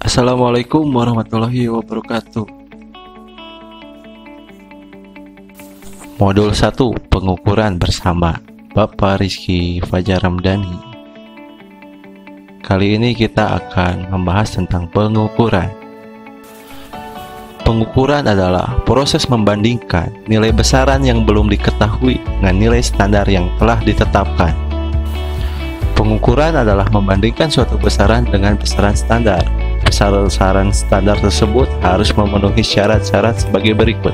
Assalamualaikum warahmatullahi wabarakatuh. Modul 1 pengukuran bersama Bapak Rizky Fajar Ramdhani. Kali ini kita akan membahas tentang pengukuran. Pengukuran adalah proses membandingkan nilai besaran yang belum diketahui dengan nilai standar yang telah ditetapkan. Pengukuran adalah membandingkan suatu besaran dengan besaran standar. Besaran standar tersebut harus memenuhi syarat-syarat sebagai berikut.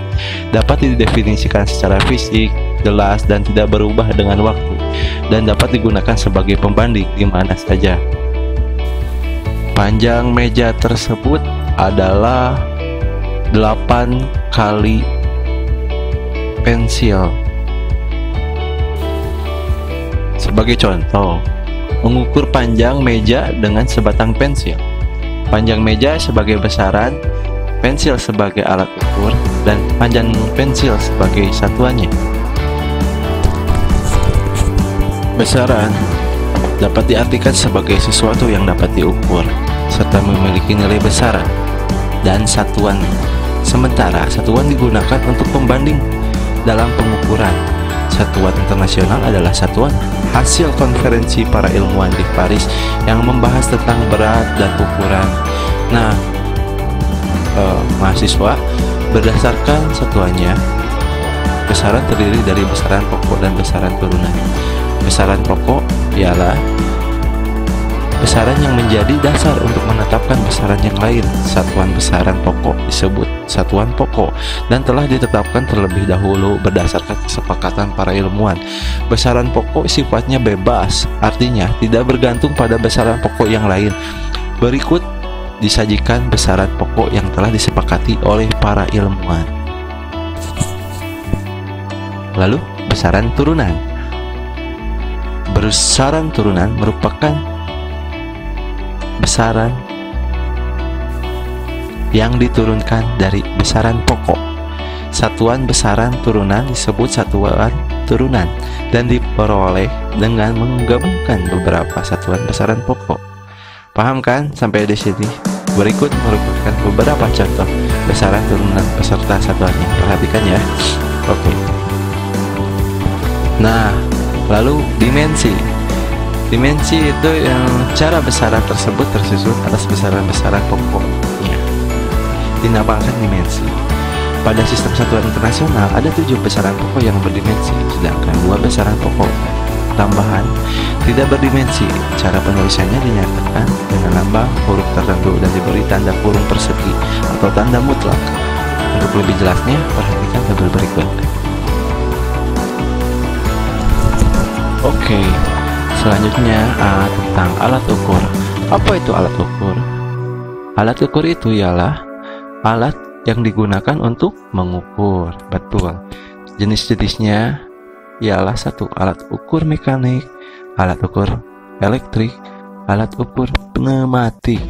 Dapat didefinisikan secara fisik, jelas, dan tidak berubah dengan waktu, dan dapat digunakan sebagai pembanding di mana saja. Panjang meja tersebut adalah 8 kali pensil. Sebagai contoh, mengukur panjang meja dengan sebatang pensil. Panjang meja sebagai besaran, pensil sebagai alat ukur, dan panjang pensil sebagai satuannya. Besaran dapat diartikan sebagai sesuatu yang dapat diukur, serta memiliki nilai besaran dan satuan. Sementara satuan digunakan untuk pembanding dalam pengukuran. Satuan internasional adalah satuan hasil konferensi para ilmuwan di Paris yang membahas tentang berat dan ukuran. Nah, mahasiswa berdasarkan satuannya, besaran terdiri dari besaran pokok dan besaran turunan. Besaran pokok ialah besaran yang menjadi dasar untuk menetapkan besaran yang lain. Satuan besaran pokok disebut satuan pokok dan telah ditetapkan terlebih dahulu berdasarkan kesepakatan para ilmuwan. Besaran pokok sifatnya bebas, artinya tidak bergantung pada besaran pokok yang lain. Berikut disajikan besaran pokok yang telah disepakati oleh para ilmuwan. Lalu, besaran turunan. Besaran turunan merupakan besaran yang diturunkan dari besaran pokok. Satuan besaran turunan disebut satuan turunan dan diperoleh dengan menggabungkan beberapa satuan besaran pokok. Paham kan sampai di sini? Berikut merupakan beberapa contoh besaran turunan beserta satuannya. Perhatikan ya. Oke. Nah, lalu dimensi. Dimensi itu yang cara besaran tersebut tersusun atas besaran-besaran pokoknya. Dinamakan dimensi. Pada sistem satuan internasional ada 7 besaran pokok yang berdimensi, sedangkan 2 besaran pokok tambahan tidak berdimensi. Cara penulisannya dinyatakan dengan lambang huruf tertentu dan diberi tanda kurung persegi atau tanda mutlak. Untuk lebih jelasnya, perhatikan tabel berikut. Oke. Selanjutnya tentang alat ukur. Apa itu alat ukur? Alat ukur itu ialah alat yang digunakan untuk mengukur. Betul. Jenis-jenisnya ialah 1. Alat ukur mekanik, alat ukur elektrik, alat ukur pneumatik.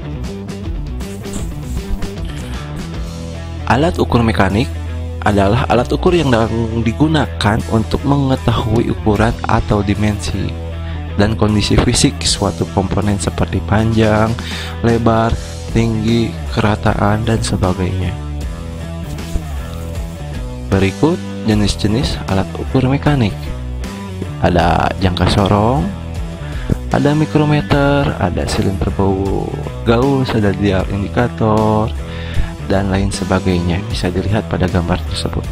Alat ukur mekanik adalah alat ukur yang digunakan untuk mengetahui ukuran atau dimensi dan kondisi fisik suatu komponen seperti panjang, lebar, tinggi, kerataan, dan sebagainya. Berikut jenis-jenis alat ukur mekanik. Ada jangka sorong, ada mikrometer, ada silinder bau Gauss, ada dial indikator, dan lain sebagainya. Bisa dilihat pada gambar tersebut.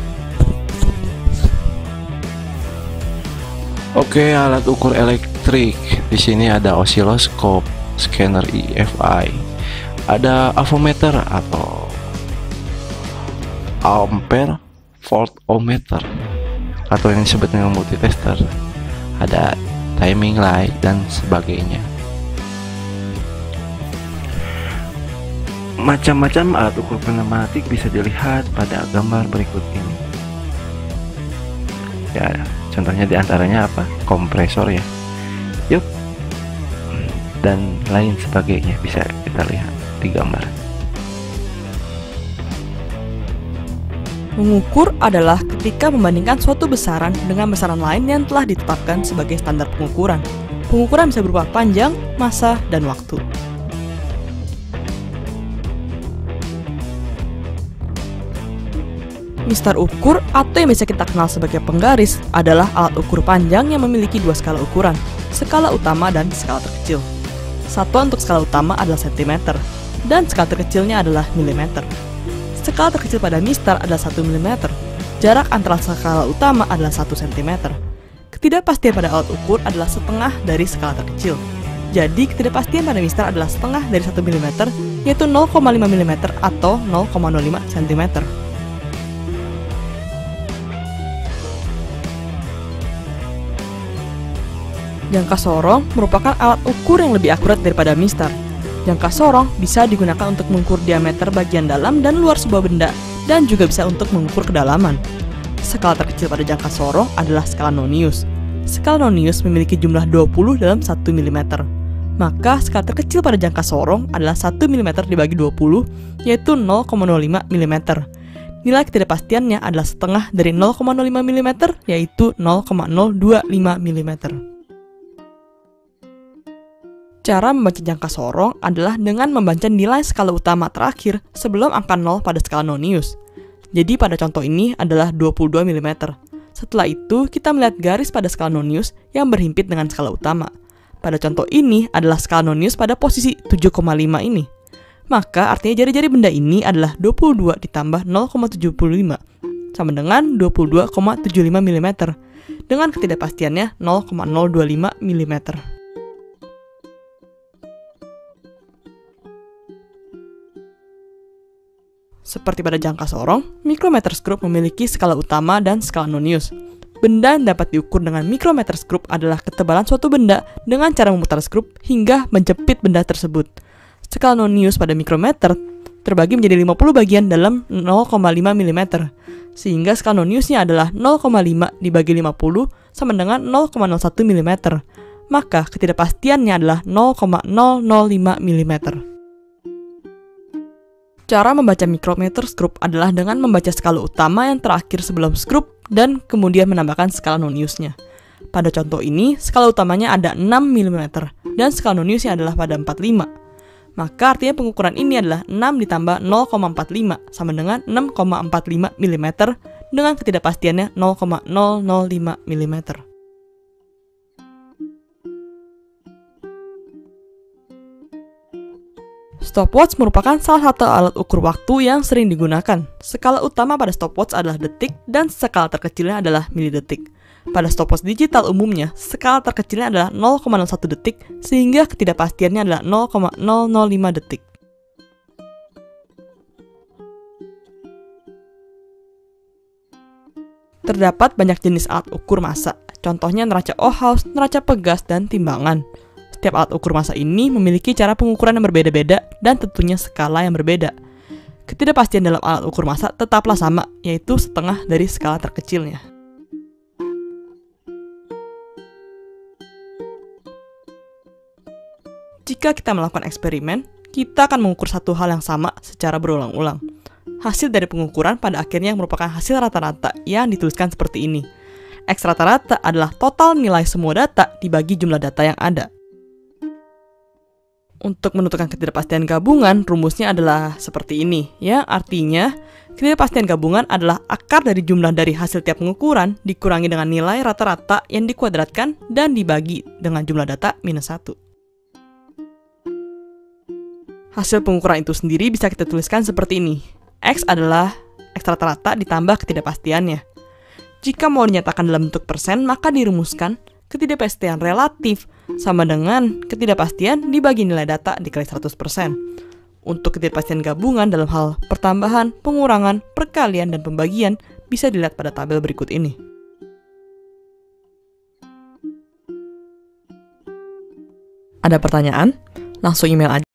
Oke, alat ukur elektrik. Di sini ada osiloskop, scanner EFI, ada avometer atau ampere voltmeter atau yang disebut dengan multitester, ada timing light dan sebagainya. Macam-macam alat ukur pneumatik bisa dilihat pada gambar berikut ini. Ya, contohnya diantaranya apa? Kompresor ya. Yuk. Dan lain sebagainya bisa kita lihat di gambar. Mengukur adalah ketika membandingkan suatu besaran dengan besaran lain yang telah ditetapkan sebagai standar pengukuran. Pengukuran bisa berupa panjang, massa, dan waktu. Mistar ukur atau yang biasa kita kenal sebagai penggaris adalah alat ukur panjang yang memiliki dua skala ukuran, skala utama dan skala terkecil. Satuan untuk skala utama adalah cm, dan skala terkecilnya adalah mm. Skala terkecil pada mistar adalah 1 mm. Jarak antara skala utama adalah 1 cm. Ketidakpastian pada alat ukur adalah setengah dari skala terkecil. Jadi, ketidakpastian pada mistar adalah setengah dari 1 mm, yaitu 0,5 mm atau 0,05 cm. Jangka sorong merupakan alat ukur yang lebih akurat daripada mistar. Jangka sorong bisa digunakan untuk mengukur diameter bagian dalam dan luar sebuah benda, dan juga bisa untuk mengukur kedalaman. Skala terkecil pada jangka sorong adalah skala nonius. Skala nonius memiliki jumlah 20 dalam 1 mm. Maka skala terkecil pada jangka sorong adalah 1 mm dibagi 20, yaitu 0,05 mm. Nilai ketidakpastiannya adalah setengah dari 0,05 mm, yaitu 0,025 mm. Cara membaca jangka sorong adalah dengan membaca nilai skala utama terakhir sebelum angka 0 pada skala nonius. Jadi pada contoh ini adalah 22 mm. Setelah itu, kita melihat garis pada skala nonius yang berhimpit dengan skala utama. Pada contoh ini adalah skala nonius pada posisi 7,5 ini. Maka artinya jari-jari benda ini adalah 22 ditambah 0,75 sama dengan 22,75 mm dengan ketidakpastiannya 0,025 mm. Seperti pada jangka sorong, mikrometerskop memiliki skala utama dan skala nonius. Benda yang dapat diukur dengan mikrometerskop adalah ketebalan suatu benda dengan cara memutar skrup hingga menjepit benda tersebut. Skala nonius pada mikrometer terbagi menjadi 50 bagian dalam 0,5 mm, sehingga skala noniusnya adalah 0,5 dibagi 50 sama dengan 0,01 mm. Maka ketidakpastiannya adalah 0,005 mm. Cara membaca mikrometerskop adalah dengan membaca skala utama yang terakhir sebelum skrup dan kemudian menambahkan skala noniusnya. Pada contoh ini, skala utamanya ada 6 mm dan skala noniusnya adalah pada 45. Maka artinya pengukuran ini adalah 6 ditambah 0,45 sama dengan 6,45 mm dengan ketidakpastiannya 0,005 mm. Stopwatch merupakan salah satu alat ukur waktu yang sering digunakan. Skala utama pada stopwatch adalah detik dan skala terkecilnya adalah milidetik. Pada stopwatch digital umumnya, skala terkecilnya adalah 0,01 detik sehingga ketidakpastiannya adalah 0,005 detik. Terdapat banyak jenis alat ukur massa, contohnya neraca Ohaus, neraca pegas, dan timbangan. Setiap alat ukur massa ini memiliki cara pengukuran yang berbeda-beda dan tentunya skala yang berbeda. Ketidakpastian dalam alat ukur massa tetaplah sama, yaitu setengah dari skala terkecilnya. Jika kita melakukan eksperimen, kita akan mengukur satu hal yang sama secara berulang-ulang. Hasil dari pengukuran pada akhirnya merupakan hasil rata-rata yang dituliskan seperti ini. X rata-rata adalah total nilai semua data dibagi jumlah data yang ada. Untuk menentukan ketidakpastian gabungan, rumusnya adalah seperti ini, ya. Artinya, ketidakpastian gabungan adalah akar dari jumlah dari hasil tiap pengukuran dikurangi dengan nilai rata-rata yang dikuadratkan dan dibagi dengan jumlah data minus 1. Hasil pengukuran itu sendiri bisa kita tuliskan seperti ini. X adalah X rata-rata ditambah ketidakpastiannya. Jika mau dinyatakan dalam bentuk persen, maka dirumuskan ketidakpastian relatif sama dengan ketidakpastian dibagi nilai data dikali 100%. Untuk ketidakpastian gabungan dalam hal pertambahan, pengurangan, perkalian, dan pembagian bisa dilihat pada tabel berikut ini. Ada pertanyaan? Langsung email aja